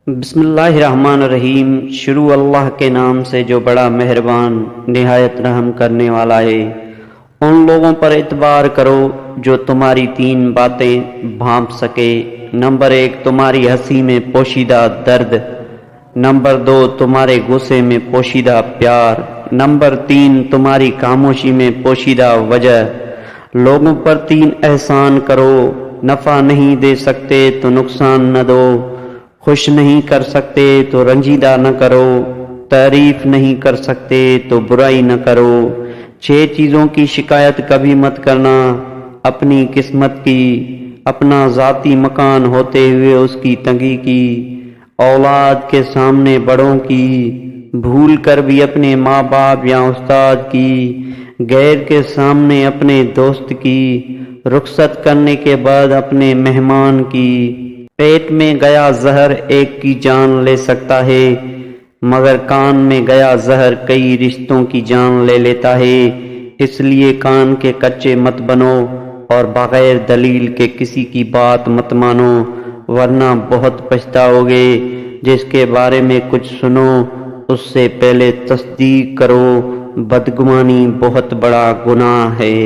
بسم اللہ الرحمن الرحیم۔ شروع اللہ کے نام سے جو بڑا مہربان نہایت رحم کرنے والا ہے۔ ان لوگوں پر اعتبار کرو جو تمہاری تین باتیں بھانپ سکے۔ نمبر 1، تمہاری ہنسی میں پوشیدہ درد۔ نمبر 2، تمہارے غصے میں پوشیدہ پیار۔ نمبر 3، تمہاری خاموشی میں پوشیدہ وجہ۔ لوگوں پر 3 احسان کرو۔ نفع نہیں دے سکتے تو نقصان نہ دو، خوش نہیں کر سکتے تو رنجیدہ نہ کرو، تعریف نہیں کر سکتے تو برائی نہ کرو۔ 6 چیزوں کی شکایت کبھی مت کرنا: اپنی قسمت کی، اپنا ذاتی مکان ہوتے ہوئے اس کی تنگی کی، اولاد کے سامنے بڑوں کی، بھول کر بھی اپنے ماں باپ یا استاد کی، غیر کے سامنے اپنے دوست کی، رخصت کرنے کے بعد اپنے مہمان کی۔ پیٹ میں گیا زہر ایک کی جان لے سکتا ہے، مگر کان میں گیا زہر کئی رشتوں کی جان لے لیتا ہے۔ اس لیے کان کے کچے مت بنو اور بغیر دلیل کے کسی کی بات مت مانو، ورنہ بہت پچھتاؤ گے۔ جس کے بارے میں کچھ سنو اس سے پہلے تصدیق کرو، بدگمانی بہت بڑا گناہ ہے۔